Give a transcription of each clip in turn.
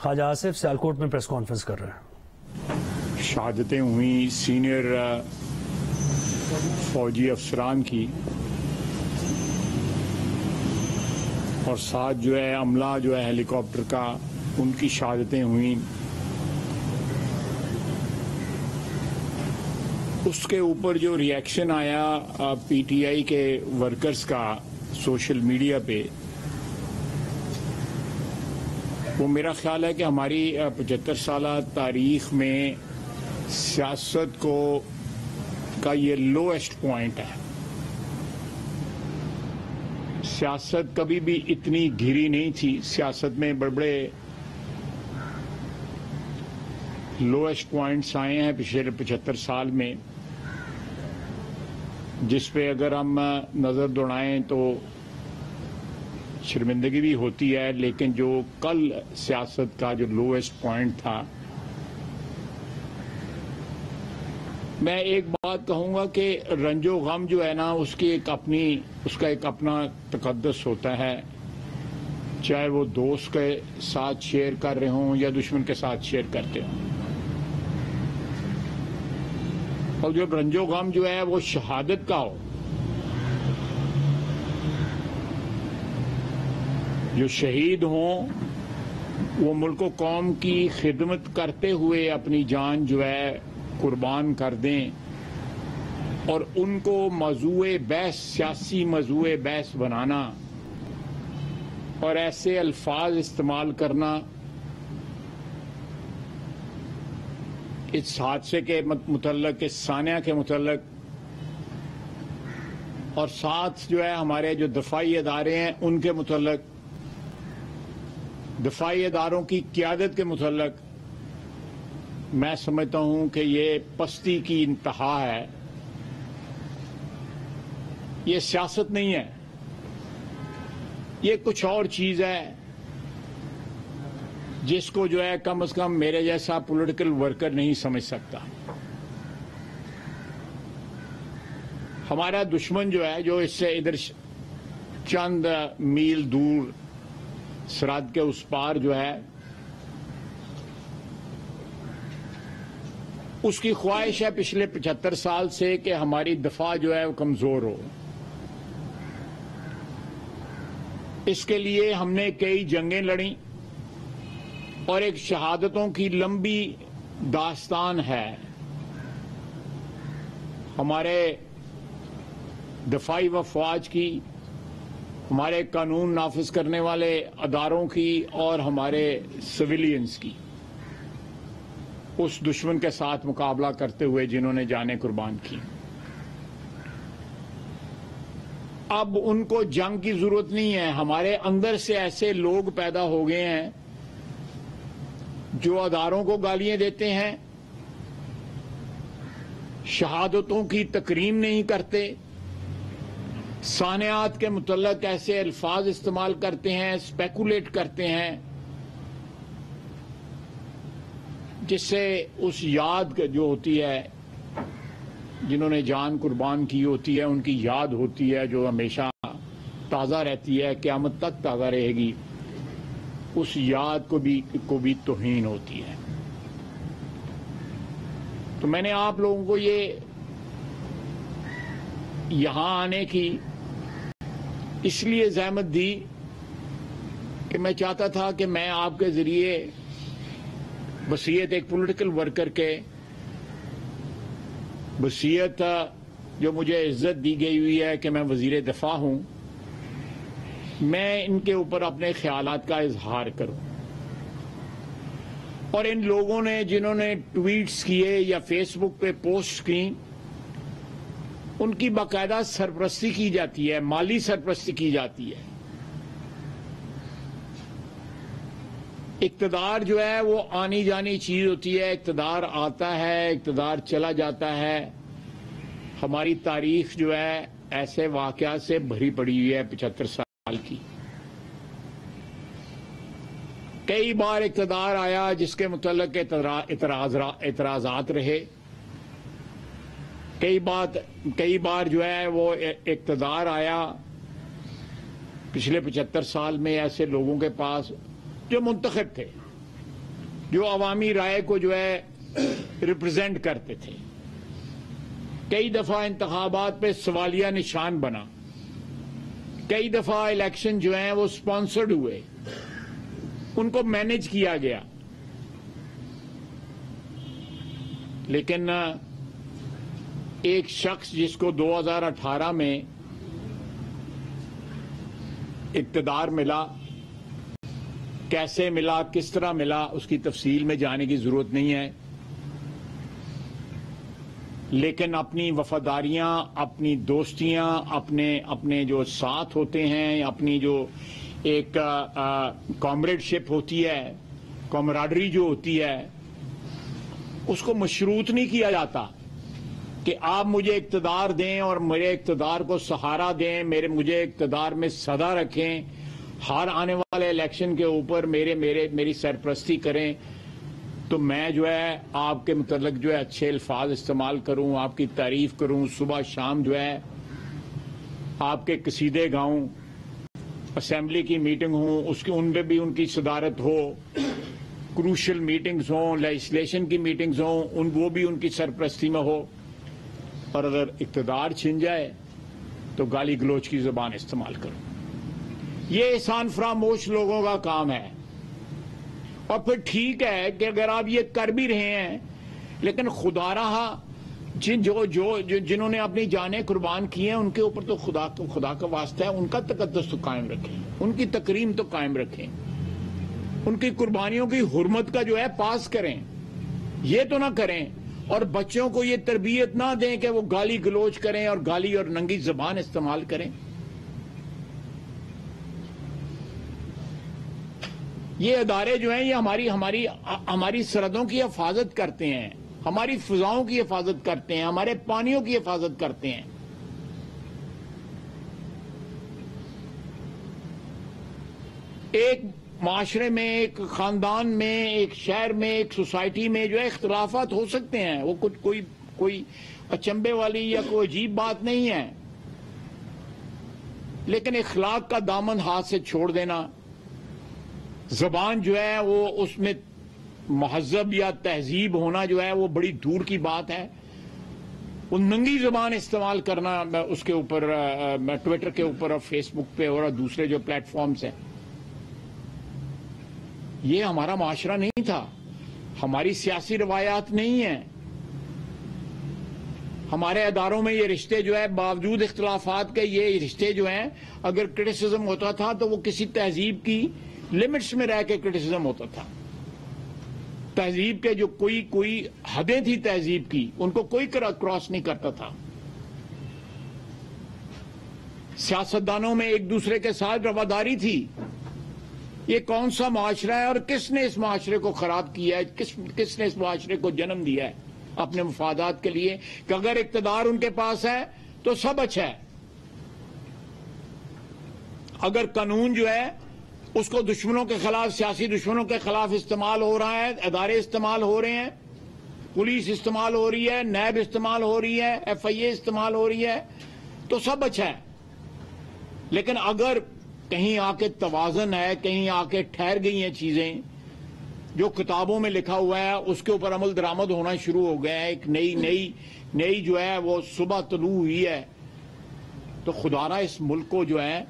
خواجہ آصف سیالکوٹ میں press conference کر رہے ہیں. شہادتیں ہوئیں سینئر فوجی افسران کی، اور ساتھ جو ہے عملہ جو ہے ہیلی کاپٹر کا، ان کی شہادتیں ہوئیں. اس کے اوپر جو ری ایکشن آیا پی ٹی آئی کے ورکرز کا سوشل میڈیا پہ، وہ میرا خیال ہے کہ ہماری 75 سالہ تاریخ میں سیاست کا یہ لوئسٹ پوائنٹ ہے. سیاست کبھی بھی اتنی گھری نہیں تھی. سیاست میں بڑے لوئسٹ پوائنٹس آئے ہیں پچھلے 75 سال میں، جس پہ اگر ہم نظر دوڑائیں تو شرمندگی بھی ہوتی ہے. لیکن جو کل سیاست کا جو لوئسٹ پوائنٹ تھا، میں ایک بات کہوں گا کہ رنج و غم جو ہے نا، اس کا ایک اپنا تقدس ہوتا ہے، چاہے وہ دوست کے ساتھ شیئر کر رہے ہوں یا دشمن کے ساتھ شیئر کرتے ہوں. اور جب رنج و غم جو ہے وہ شہادت کا ہو، جو شہید ہوں وہ ملک و قوم کی خدمت کرتے ہوئے اپنی جان جو ہے قربان کر دیں، اور ان کو موضوع بحث، سیاسی موضوع بحث بنانا اور ایسے الفاظ استعمال کرنا اس حادثے کے متعلق، اس سانحہ کے متعلق، اور ساتھ جو ہے ہمارے جو دفاعی ادارے ہیں ان کے متعلق، دفاعی اداروں کی قیادت کے متعلق، میں سمجھتا ہوں کہ یہ پستی کی انتہا ہے. یہ سیاست نہیں ہے، یہ کچھ اور چیز ہے جس کو جو ہے کم از کم میرے جیسا پولیٹیکل ورکر نہیں سمجھ سکتا. ہمارا دشمن جو ہے، جو اس سے ادھر چند میل دور سرحد کے اس پار جو ہے، اس کی خواہش ہے پچھلے 75 سال سے کہ ہماری دفاع جو ہے وہ کمزور ہو. اس کے لیے ہم نے کئی جنگیں لڑیں، اور ایک شہادتوں کی لمبی داستان ہے ہمارے دفاعی افواج کی، ہمارے قانون نافذ کرنے والے اداروں کی، اور ہمارے سویلینز کی، اس دشمن کے ساتھ مقابلہ کرتے ہوئے جنہوں نے جانیں قربان کی. اب ان کو جنگ کی ضرورت نہیں ہے. ہمارے اندر سے ایسے لوگ پیدا ہو گئے ہیں جو اداروں کو گالیاں دیتے ہیں، شہادتوں کی تکریم نہیں کرتے، سانحات کے متعلق ایسے الفاظ استعمال کرتے ہیں، اسپیکولیٹ کرتے ہیں، جس سے اس یاد جو ہوتی ہے، جنہوں نے جان قربان کی ہوتی ہے، ان کی یاد ہوتی ہے جو ہمیشہ تازہ رہتی ہے، قیامت تک تازہ رہے گی. اس یاد کو بھی توہین ہوتی ہے. تو میں نے آپ لوگوں کو یہ یہاں آنے کی اس لیے زحمت دی کہ میں چاہتا تھا کہ میں آپ کے ذریعے وصیت ایک پولیٹیکل ورکر کے وصیت جو مجھے عزت دی گئی ہوئی ہے کہ میں وزیر دفاع ہوں، میں ان کے اوپر اپنے خیالات کا اظہار کروں. اور ان لوگوں نے جنہوں نے ٹویٹس کیے یا فیس بک پہ پوسٹ کی، ان کی باقاعدہ سرپرستی کی جاتی ہے، مالی سرپرستی کی جاتی ہے. اقتدار جو ہے وہ آنی جانی چیز ہوتی ہے. اقتدار آتا ہے، اقتدار چلا جاتا ہے. ہماری تاریخ جو ہے ایسے واقعات سے بھری پڑی ہوئی ہے 75 سال کی. کئی بار اقتدار آیا جس کے متعلق اعتراضات رہے. کئی بار جو ہے وہ اقتدار آیا پچھلے 75 سال میں ایسے لوگوں کے پاس جو منتخب تھے، جو عوامی رائے کو جو ہے ریپرزینٹ کرتے تھے. کئی دفعہ انتخابات پہ سوالیہ نشان بنا, کئی دفعہ الیکشن جو ہیں وہ سپانسرڈ ہوئے, ان کو مینج کیا گیا. لیکن ایک شخص جس کو 2018 میں اقتدار ملا, کیسے ملا, کس طرح ملا, اس کی تفصیل میں جانے کی ضرورت نہیں ہے, لیکن اپنی وفاداریاں, اپنی دوستیاں, اپنے جو ساتھ ہوتے ہیں, اپنی جو ایک کامریڈ شپ ہوتی ہے, کامراڈری جو ہوتی ہے, اس کو مشروط نہیں کیا جاتا کہ آپ مجھے اقتدار دیں اور میرے اقتدار کو سہارا دیں, مجھے اقتدار میں صدا رکھیں, ہر آنے والے الیکشن کے اوپر میری سرپرستی کریں, تو میں جو ہے آپ کے متعلق جو ہے اچھے الفاظ استعمال کروں, آپ کی تعریف کروں, صبح شام جو ہے آپ کے قصیدے گاؤں, اسمبلی کی میٹنگ ہوں ان پہ بھی ان کی صدارت ہو, کروشل میٹنگز ہوں, لیجسلیشن کی میٹنگز ہوں, وہ بھی ان کی سرپرستی میں ہو. اور اگر اقتدار چھن جائے تو گالی گلوچ کی زبان استعمال کرو. یہ احسان فراموش لوگوں کا کام ہے. اور پھر ٹھیک ہے کہ اگر آپ یہ کر بھی رہے ہیں, لیکن خدا رہا جنہوں نے اپنی جانیں قربان کی ہیں ان کے اوپر تو خدا کا واسطہ ہے, ان کا تقدس تو قائم رکھیں, ان کی تکریم تو قائم رکھیں, ان کی قربانیوں کی حرمت کا جو ہے پاس کریں. یہ تو نہ کریں اور بچوں کو یہ تربیت نہ دیں کہ وہ گالی گلوچ کریں اور گالی اور ننگی زبان استعمال کریں. یہ ادارے جو ہیں یہ ہماری سرحدوں کی حفاظت کرتے ہیں, ہماری فضاؤں کی حفاظت کرتے ہیں, ہمارے پانیوں کی حفاظت کرتے ہیں. ایک معاشرے میں, ایک خاندان میں, ایک شہر میں, ایک سوسائٹی میں جو ہے اختلافات ہو سکتے ہیں, وہ کوئی اچنبے والی یا کوئی عجیب بات نہیں ہے, لیکن اخلاق کا دامن ہاتھ سے چھوڑ دینا, زبان جو ہے وہ اس میں مہذب یا تہذیب ہونا جو ہے وہ بڑی دور کی بات ہے. وہ ننگی زبان استعمال کرنا اس کے اوپر, ٹویٹر کے اوپر اور فیس بک پہ اور دوسرے جو پلیٹ فارمز ہیں, یہ ہمارا معاشرہ نہیں تھا, ہماری سیاسی روایات نہیں ہیں. ہمارے اداروں میں یہ رشتے جو ہے باوجود اختلافات کے, یہ رشتے جو ہیں اگر کرٹیسزم ہوتا تھا تو وہ کسی تہذیب کی لمٹس میں رہ کے کرٹیسزم ہوتا تھا. تہذیب کے جو کوئی حدیں تھی تہذیب کی, ان کو کوئی کراس نہیں کرتا تھا. سیاستدانوں میں ایک دوسرے کے ساتھ رواداری تھی. یہ کون سا معاشرہ ہے اور کس نے اس معاشرے کو خراب کیا ہے, کس نے اس معاشرے کو جنم دیا ہے اپنے مفادات کے لیے کہ اگر اقتدار ان کے پاس ہے تو سب اچھا ہے, اگر قانون جو ہے اس کو دشمنوں کے خلاف, سیاسی دشمنوں کے خلاف استعمال ہو رہا ہے, ادارے استعمال ہو رہے ہیں, پولیس استعمال ہو رہی ہے, نیب استعمال ہو رہی ہے, ایف آئی اے استعمال ہو رہی ہے, تو سب اچھا ہے. لیکن اگر کہیں آ کے توازن ہے, کہیں آ کے ٹھہر گئی ہیں چیزیں, جو کتابوں میں لکھا ہوا ہے اس کے اوپر عمل درآمد ہونا شروع ہو گیا ہے, ایک نئی جو ہے وہ صبح طلوع ہوئی ہے, تو خدا را اس ملک کو جو ہے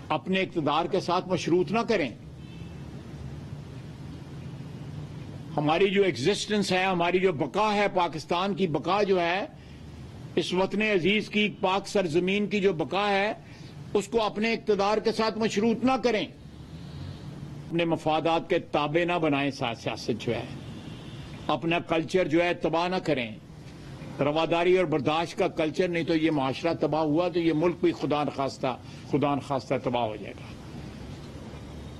اپنے اقتدار کے ساتھ مشروط نہ کریں. ہماری جو ایگزسٹنس ہے, ہماری جو بقا ہے, پاکستان کی بقا جو ہے, اس وطن عزیز کی پاک سرزمین کی جو بقا ہے, اس کو اپنے اقتدار کے ساتھ مشروط نہ کریں, اپنے مفادات کے تابع نہ بنائیں. سیاست جو ہے اپنا کلچر جو ہے تباہ نہ کریں, رواداری اور برداشت کا کلچر, نہیں تو یہ معاشرہ تباہ ہوا تو یہ ملک بھی خدا نخواستہ تباہ ہو جائے گا.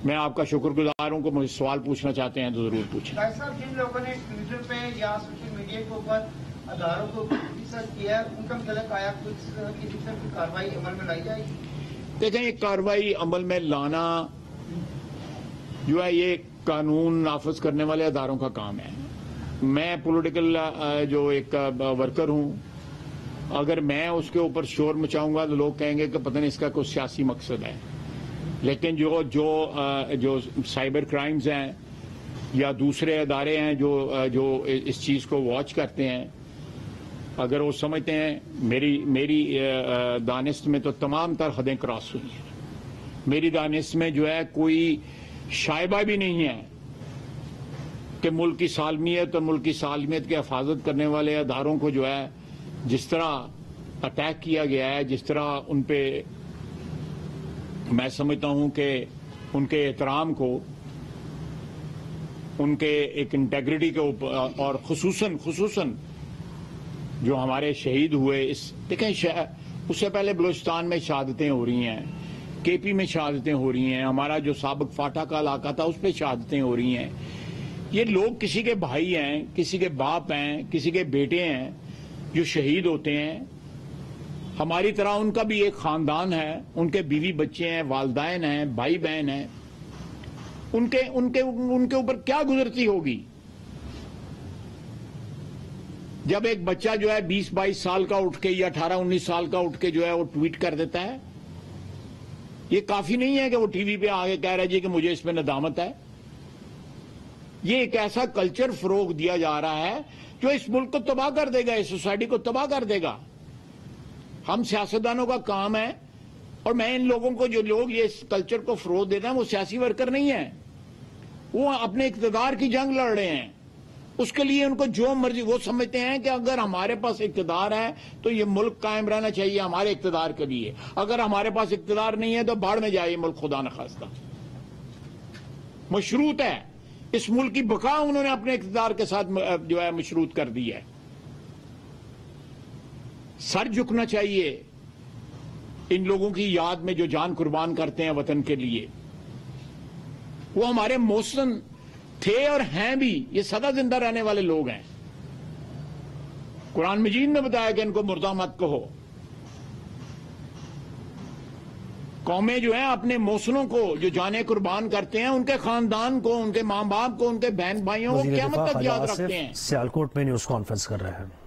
میں آپ کا شکر گزار ہوں کہ مجھے سوال پوچھنا چاہتے ہیں تو ضرور پوچھیں. صاحب, جن لوگوں نے ٹویٹر پہ یا سوشل میڈیا کے اوپر اداروں کو کرٹیسائز کیا ہے, ان کا متعلق آیا کسی طرح کی کارروائی عمل میں لائی جائے گی؟ دیکھیں, یہ کارروائی عمل میں لانا جو ہے یہ قانون نافذ کرنے والے اداروں کا کام ہے. میں پولیٹیکل جو ایک ورکر ہوں, اگر میں اس کے اوپر شور مچاؤں گا تو لوگ کہیں گے کہ پتہ نہیں اس کا کوئی سیاسی مقصد ہے. لیکن جو سائبر کرائمز ہیں, یا دوسرے ادارے ہیں جو اس چیز کو واچ کرتے ہیں، اگر وہ سمجھتے ہیں میری دانست میں تو تمام تر حدیں کراس ہوئی ہیں، میری دانست میں جو ہے کوئی شائبہ بھی نہیں ہے کہ ملک کی سالمیت اور ملک کی سالمیت کی حفاظت کرنے والے اداروں کو جو ہے جس طرح اٹیک کیا گیا ہے، جس طرح ان پہ میں سمجھتا ہوں کہ ان کے احترام کو، ان کے ایک انٹیگریٹی کے اوپر، اور خصوصاً جو ہمارے شہید ہوئے، دیکھیں اس سے پہلے بلوچستان میں شہادتیں ہو رہی ہیں، کے پی میں شہادتیں ہو رہی ہیں، ہمارا جو سابق فاٹا کا علاقہ تھا اس پہ شہادتیں ہو رہی ہیں. یہ لوگ کسی کے بھائی ہیں، کسی کے باپ ہیں، کسی کے بیٹے ہیں جو شہید ہوتے ہیں. ہماری طرح ان کا بھی ایک خاندان ہے، ان کے بیوی بچے ہیں، والدین ہیں، بھائی بہن ہیں. ان کے اوپر کیا گزرتی ہوگی جب ایک بچہ جو ہے 20-22 سال کا اٹھ کے یا 18-19 سال کا اٹھ کے جو ہے وہ ٹویٹ کر دیتا ہے. یہ کافی نہیں ہے کہ وہ ٹی وی پہ آگے کہہ رہا ہے جی کہ مجھے اس پہ ندامت ہے. یہ ایک ایسا کلچر فروغ دیا جا رہا ہے جو اس ملک کو تباہ کر دے گا، اس سوسائٹی کو تباہ کر دے گا. ہم سیاستدانوں کا کام ہے، اور میں ان لوگوں کو، جو لوگ یہ اس کلچر کو فروغ دیتے ہیں، وہ سیاسی ورکر نہیں ہیں، وہ اپنے اقتدار کی جنگ لڑ رہے ہیں. اس کے لیے ان کو جو مرضی، وہ سمجھتے ہیں کہ اگر ہمارے پاس اقتدار ہے تو یہ ملک قائم رہنا چاہیے ہمارے اقتدار کے لیے، اگر ہمارے پاس اقتدار نہیں ہے تو باڑ میں جائے ملک، خدا نخواستہ. مشروط ہے، اس ملک کی بقا انہوں نے اپنے اقتدار کے ساتھ جو ہے مشروط کر دی ہے. سر جھکنا چاہیے ان لوگوں کی یاد میں جو جان قربان کرتے ہیں وطن کے لیے. وہ ہمارے محسن تھے اور ہیں بھی، یہ سدا زندہ رہنے والے لوگ ہیں. قرآن مجید میں بتایا کہ ان کو مردہ مت کہو. قومیں جو ہیں اپنے محسنوں کو جو جانیں قربان کرتے ہیں، ان کے خاندان کو، ان کے ماں باپ کو، ان کے بہن بھائیوں کو قیامت تک یاد رکھتے ہیں. سیالکوٹ میں نیوز کانفرنس کر رہے ہیں.